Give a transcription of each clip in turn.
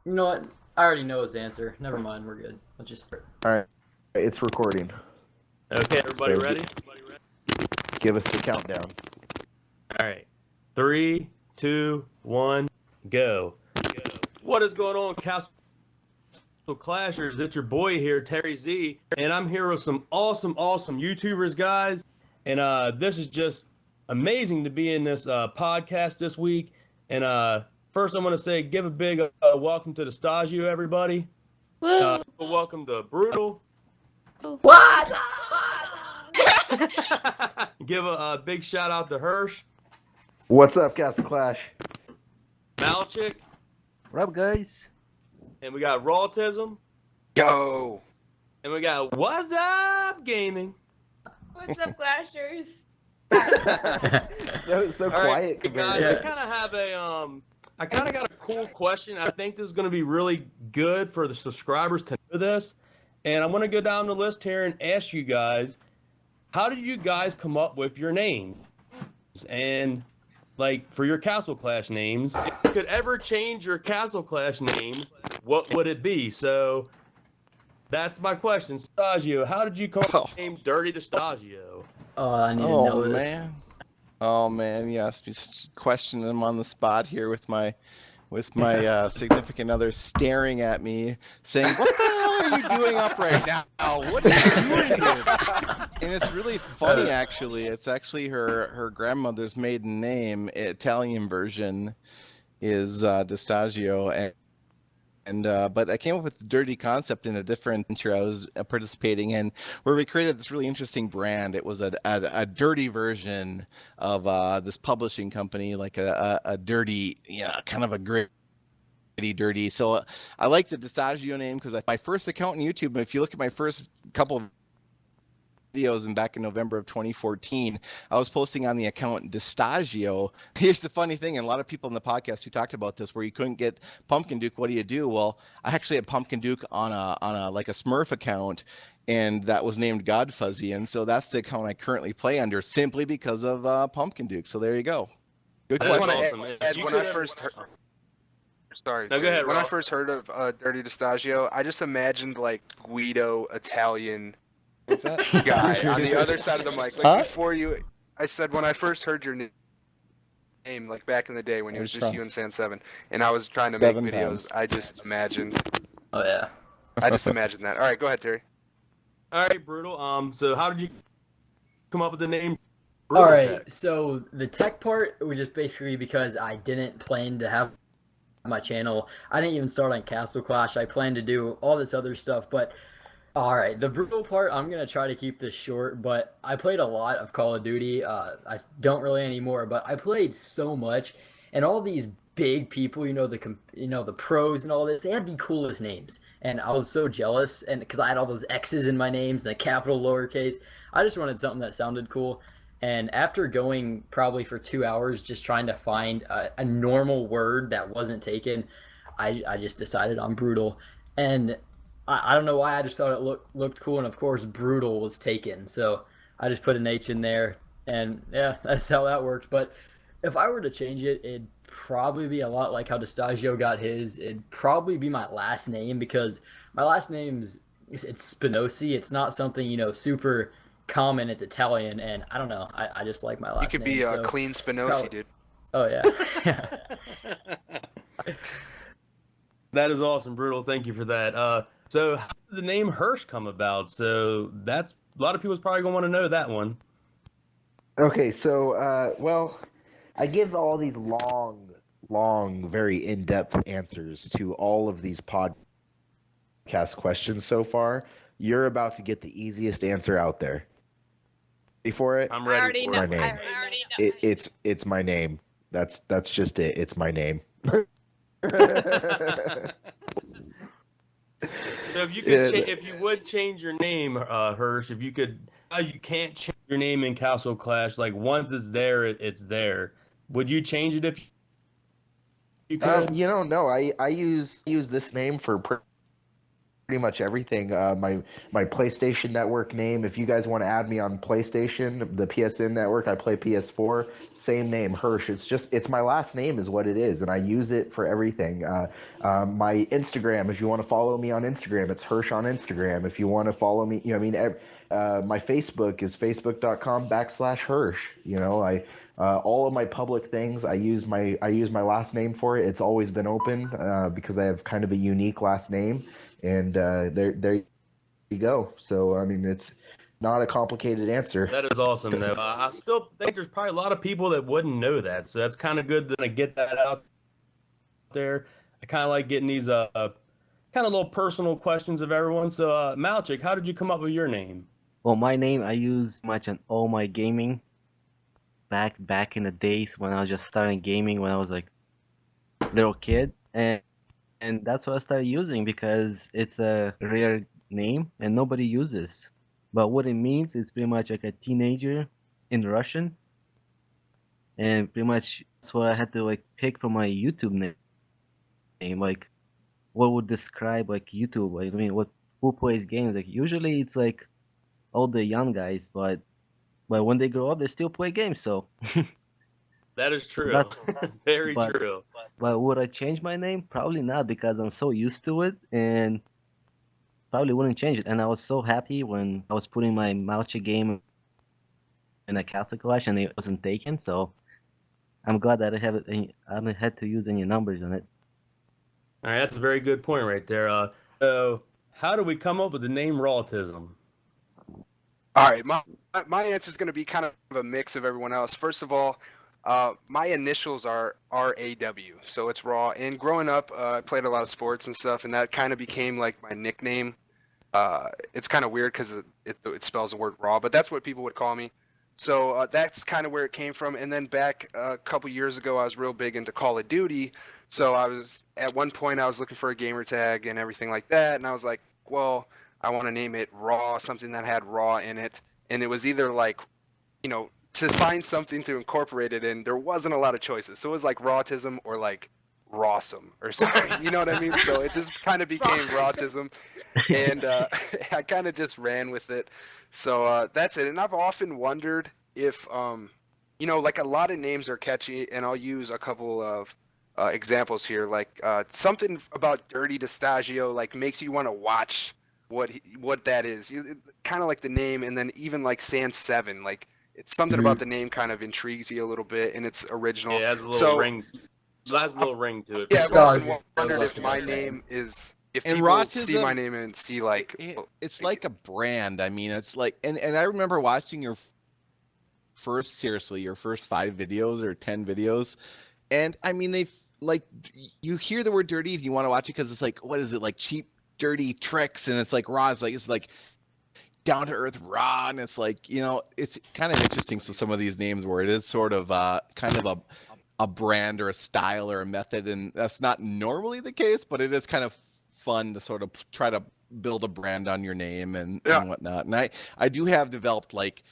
You know what? I already know his answer. Never mind. We're good. Let's just start. All right, it's recording. Okay, everybody So- ready? Give us the countdown. All right. 3, 2, 1, go. What is going on, Castle Clashers? It's your boy here, Terry Z, and I'm here with some awesome YouTubers, guys. And this is just amazing to be in this podcast this week. And first, I'm going to say, give a big welcome to Distaggio, everybody. Woo! Welcome to Brutal. What? Give a big shout out to Hurshh, What's up, Castle Clash? Malchik, What up, guys? and we got Rawtism, Yo! and we got Wassup Gaming. What's up, Clashers? So All quiet right, compared guys, to I kind of have I kind of got a cool question. I think this is going to be really good for the subscribers to know this. And I'm going to go down the list here and ask you guys, how did you guys come up with your names? And like for your Castle Clash names, if you could ever change your Castle Clash name, what would it be? So that's my question. Distaggio, how did you come up with the name Dirty Distaggio? Oh, I need to know Oh, this. man. Oh, man, yes. Be questioning him on the spot here with my significant other staring at me, saying, "What the hell are you doing up right now? What are you doing here?" And it's really funny, actually. It's actually her grandmother's maiden name, Italian version, is Distaggio, and but I came up with the dirty concept in a different venture I was participating in, where we created this really interesting brand. It was a dirty version of this publishing company, like a dirty, kind of a gritty, dirty. So I like the Distaggio name because my first account on YouTube, if you look at my first couple of videos and back in November of 2014, I was posting on the account Distaggio. Here's the funny thing, and a lot of people in the podcast who talked about this, where you couldn't get Pumpkin Duke, what do you do? Well, I actually had Pumpkin Duke on a like a Smurf account, and that was named God Fuzzy, and so that's the account I currently play under, simply because of Pumpkin Duke. So there you go. Good I That's just want awesome. to If add, you when could I ever- first heard, sorry, No, go Terry. ahead, When I Rob. first heard of Dirty Distaggio, I just imagined like Guido Italian What's that? guy on the other side of the mic. Like Huh? before you, I said when I first heard your name, like back in the day when it was Where's just from? you and San Seven, and I was trying to make 7 videos. pounds. I just imagined that. All right, go ahead, Terry. All right, Brutal. So how did you come up with the name? All Brutal right, Tech? so the tech part was just basically because I didn't plan to have my channel. I didn't even start on Castle Clash. I planned to do all this other stuff, but all right, the brutal part, I'm going to try to keep this short, but I played a lot of Call of Duty. I don't really anymore, but I played so much, and all these big people, the pros and all this, they had the coolest names, and I was so jealous, and because I had all those X's in my names, and the capital lowercase, I just wanted something that sounded cool. And after going probably for 2 hours just trying to find a normal word that wasn't taken, I just decided on brutal. And I don't know why, I just thought it looked cool, and of course brutal was taken, so I just put an H in there, and yeah, that's how that worked. But if I were to change it, it'd probably be a lot like how Distaggio got his. It'd probably be my last name, because my last name's it's Spinosi. It's not something super common. It's Italian, and I don't know, I just like my last You could name. be So, Clean Spinosi, probably- dude. oh yeah. That is awesome, Brutal. Thank you for that. So how did the name Hurshh come about? So that's a lot of people's probably gonna want to know that one. Okay, so well, I give all these long, very in-depth answers to all of these podcast questions so far. You're about to get the easiest answer out there. Ready for it? I'm I ready already for know. it. My name. I already know. It's my name. That's just it. It's my name. So if you could, Yeah, if you would change your name, Hurshh, if you could, you can't change your name in Castle Clash. Like once it's there, it's there. Would you change it if you could? no. I use this name for pretty much everything. My PlayStation Network name. If you guys want to add me on PlayStation, the PSN Network, I play PS4. Same name, Hurshh. It's my last name is what it is, and I use it for everything. My Instagram. If you want to follow me on Instagram, it's Hurshh on Instagram. If you want to follow me, my Facebook is facebook.com/Hurshh. All of my public things, I use my last name for it. It's always been open because I have kind of a unique last name, and there you go. So it's not a complicated answer. That is awesome, though. I still think there's probably a lot of people that wouldn't know that, so that's kind of good to get that out there. I kind of like getting these kind of little personal questions of everyone. So, Malchik, how did you come up with your name? Well, my name I use much on all my gaming. Back in the days when I was just starting gaming when I was like little kid, and that's what I started using because it's a rare name and nobody uses. But what it means is pretty much like a teenager in Russian, and pretty much that's what I had to like pick for my YouTube name. Like, what would describe like YouTube? Like, who plays games? Like usually it's like all the young guys, but when they grow up, they still play games. So That is true. Very but- true. But would I change my name? Probably not, because I'm so used to it, and probably wouldn't change it. And I was so happy when I was putting my Malcha game in a Castle Clash and it wasn't taken. So I'm glad that I haven't had to use any numbers on it. All right, that's a very good point right there. So, how do we come up with the name Rawtism? All right, my answer is going to be kind of a mix of everyone else. First of all, my initials are RAW, so it's Raw. And growing up, I played a lot of sports and stuff, and that kind of became like my nickname. It's kind of weird because it spells the word raw, but that's what people would call me. So that's kind of where it came from. And then back a couple years ago, I was real big into Call of Duty. So at one point I was looking for a gamer tag and everything like that, and I was like, well, I want to name it Raw, something that had Raw in it. And it was either like, to find something to incorporate it in, there wasn't a lot of choices. So it was like Rawtism or like Rawsome or something, you know what I mean? So it just kind of became Rawtism, and I kind of just ran with it. So that's it. And I've often wondered if, like a lot of names are catchy, and I'll use a couple of examples here. Like something about Dirty Distaggio, like makes you want to watch what that is. Kind of like the name, and then even like Sand 7, like it's something about the name kind of intrigues you a little bit, and it's original. Yeah, it has a little ring. It has a little ring to it. Yeah, I've Nostalgia. often wondered if my name is, if And people see Rawtism- my name and see like, It's like a brand. I mean, it's like, and I remember watching your first 5 videos or 10 videos, and I mean, they like, you hear the word dirty and you want to watch it because it's like, what is it, like cheap dirty tricks, and it's like raw. It's like down to earth raw, and it's like, it's kind of interesting. So some of these names where it is sort of kind of a brand or a style or a method, and that's not normally the case, but it is kind of fun to sort of try to build a brand on your name and whatnot. And I do have developed like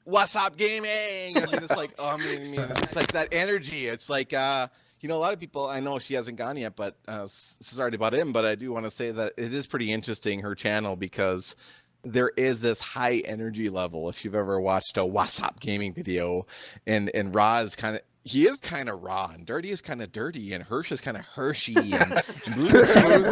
Wassup gaming. I mean, it's like, it's like that energy. It's like, a lot of people, I know she hasn't gone yet, but sorry about him, but I do want to say that it is pretty interesting, her channel, because there is this high energy level. If you've ever watched a Wassup gaming video, and Raw is he is kind of raw, and Dirty is kind of dirty, and Hurshh is kind of Hershey, and Blue is smooth.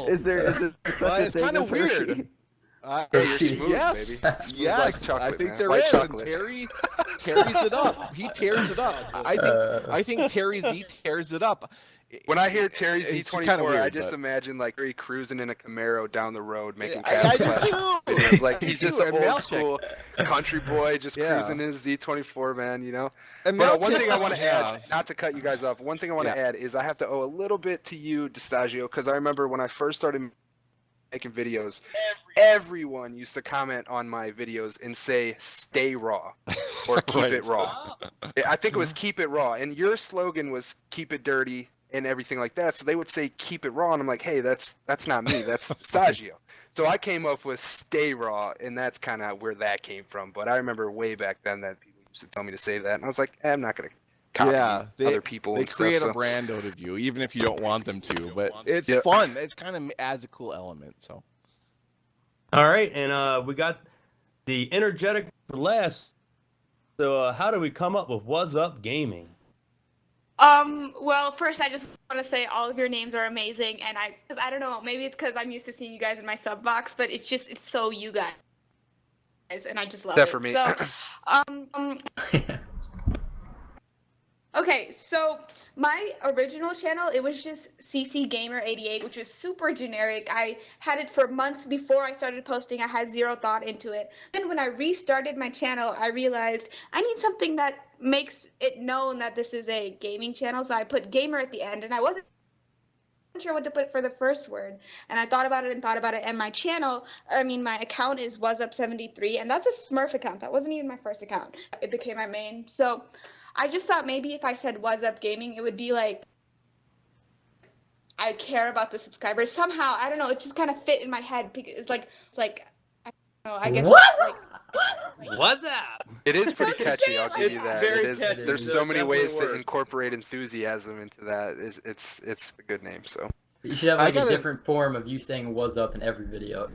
Is there such a It's thing kind as of weird. Hershey? you're smooth, yes, baby. Smooth yes, like chocolate, I think man. there White is. chocolate. And tears it up. He tears it up. I think Terryz tears it up. When I hear It's Terryz24, kinda weird, I just but- imagine like Terry cruising in a Camaro down the road making I Castle do Clash too. videos. Like I he's do, just an and old Malchik. school country boy, just Yeah. cruising in his Z24, man. And But one Malchik- thing I want to yeah. add, not to cut you guys off, one thing I want to add is I have to owe a little bit to you, Distaggio, because I remember when I first started making videos, everyone used to comment on my videos and say "Stay raw" or "Keep Right. it raw." I think it was "Keep it raw," and your slogan was "Keep it dirty" and everything like that. So they would say "Keep it raw," and I'm like, "Hey, that's not me. That's Distaggio." So I came up with "Stay raw," and that's kind of where that came from. But I remember way back then that people used to tell me to say that, and I was like, I'm not gonna copy other people they and stuff. create So a brand out of you, even if you don't want them to. But it's Yep. fun. It's kind of adds a cool element. So All right, and we got the energetic for last. So how do we come up with Wassup Gaming? Well, first I just want to say all of your names are amazing, and because I don't know, maybe it's because I'm used to seeing you guys in my sub box, but it's so you guys, and I just love that it. for me. So, okay, so my original channel, it was just CC Gamer 88, which is super generic. I had it for months before I started posting. I had zero thought into it. And when I restarted my channel, I realized I need something that makes it known that this is a gaming channel. So I put gamer at the end, and I wasn't sure what to put for the first word. And I thought about it, and my my account is Wassup73, and that's a Smurf account. That wasn't even my first account. It became my main. So I just thought maybe if I said Wassup Gaming, it would be like I care about the subscribers. Somehow, I don't know, it just kind of fit in my head because it's like I don't know, I guess What? it's like Wassup. It is pretty catchy. I'll give you It's that. very It is. catchy, There's so so it many definitely ways to works. incorporate enthusiasm into that. It's a good name. So You should have I like a gotta- different form of you saying "What's up" in every video.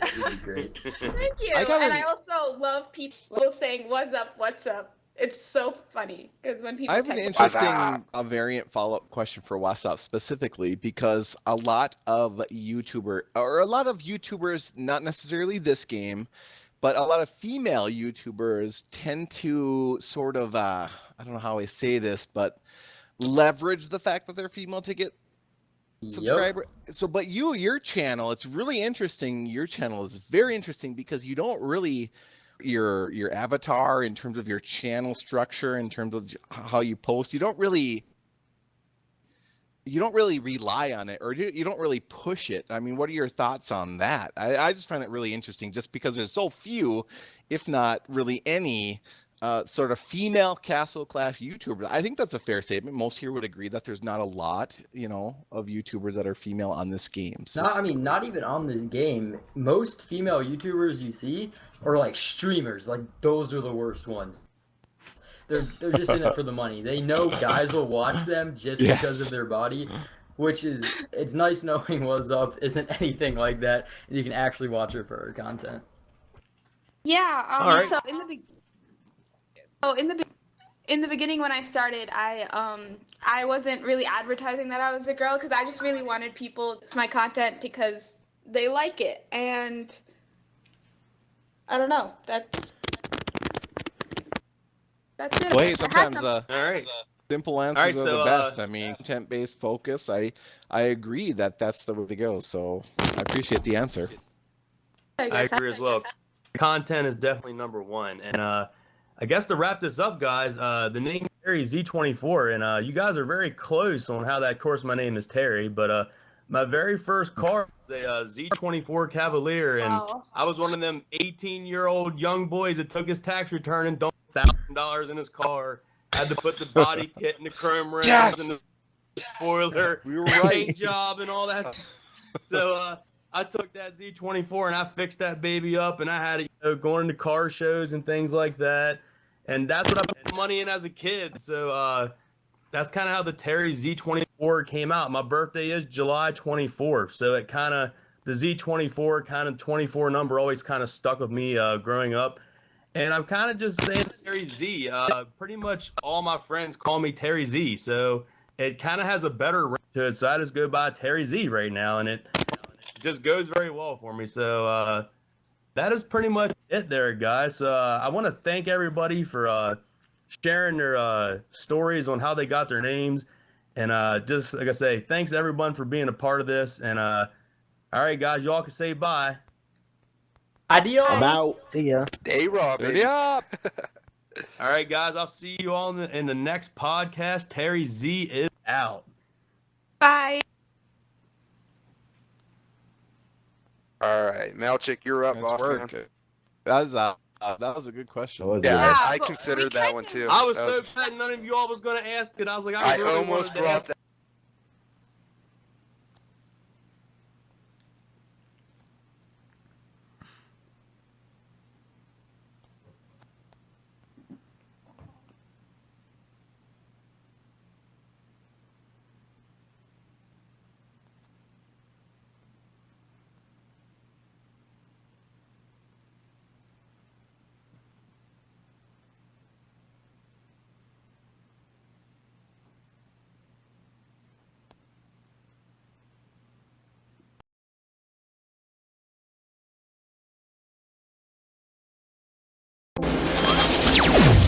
It would be great. thank you. I gotta- And I also love people saying what's up. It's so funny because when people I have an text interesting a variant follow-up question for Wassup specifically because a lot of YouTubers, not necessarily this game, but a lot of female YouTubers tend to sort of I don't know how I say this, but leverage the fact that they're female to get Yep. subscriber. So, but your channel, it's really interesting. Your channel is very interesting because you don't really your avatar in terms of your channel structure, in terms of how you post. You don't really rely on it, or you don't really push it. I mean, what are your thoughts on that? I just find it really interesting, just because there's so few, if not really any, sort of female Castle Clash YouTubers. I think that's a fair statement. Most here would agree that there's not a lot, of YouTubers that are female on this game. So Not even on this game. Most female YouTubers you see are like streamers. Like those are the worst ones. They're just in it for the money. They know guys will watch them just because Yes. of their body, which is it's nice knowing What's Up isn't anything like that, and you can actually watch her for her content. Yeah. All right. So in the beginning when I started, I wasn't really advertising that I was a girl because I just really wanted people to my content because they like it, and I don't know. That's it. Well, I hey, had sometimes some- All right. simple answers are so, the best. I mean, content-based focus. I agree that that's the way to go. So I appreciate the answer. I agree as well. Content is definitely number one. And I guess to wrap this up, guys, the name Terryz24, and you guys are very close on how that. Of course, my name is Terry, but my very first car was a Z24 Cavalier, and Wow. I was one of them 18-year-old young boys that took his tax return and dumped $1,000 in his car. Had to put the body kit and the chrome rims Yes! and the spoiler, We were paint right. job, and all that. So I took that Z24 and I fixed that baby up, and I had it going to car shows and things like that. And that's what I put money in as a kid. So that's kind of how the Terry Z24 came out. My birthday is July 24th. So it kind of, the Z24 kind of 24 number always kind of stuck with me growing up. And I'm kind of just saying Terry Z. Pretty much all my friends call me Terry Z. So it kind of has a better ring to it. So I just go by Terry Z right now. And it just goes very well for me. So that is pretty much it there, guys. I want to thank everybody for sharing their stories on how they got their names. And just like I say, thanks everyone for being a part of this. And all right, guys, y'all can say bye. Adios. I'm out. See ya. Day Raw, Dirty baby. up. All right, guys, I'll see you all in the next podcast. Terry Z is out. Bye. All right, Malchik, you're up, Nice boss work. man. That was a good question. That was Yeah, good. I but considered we that kind one of- too. I was That so glad none of you all was going to ask it. I was like, I I really almost wanted to brought ask that. Bye.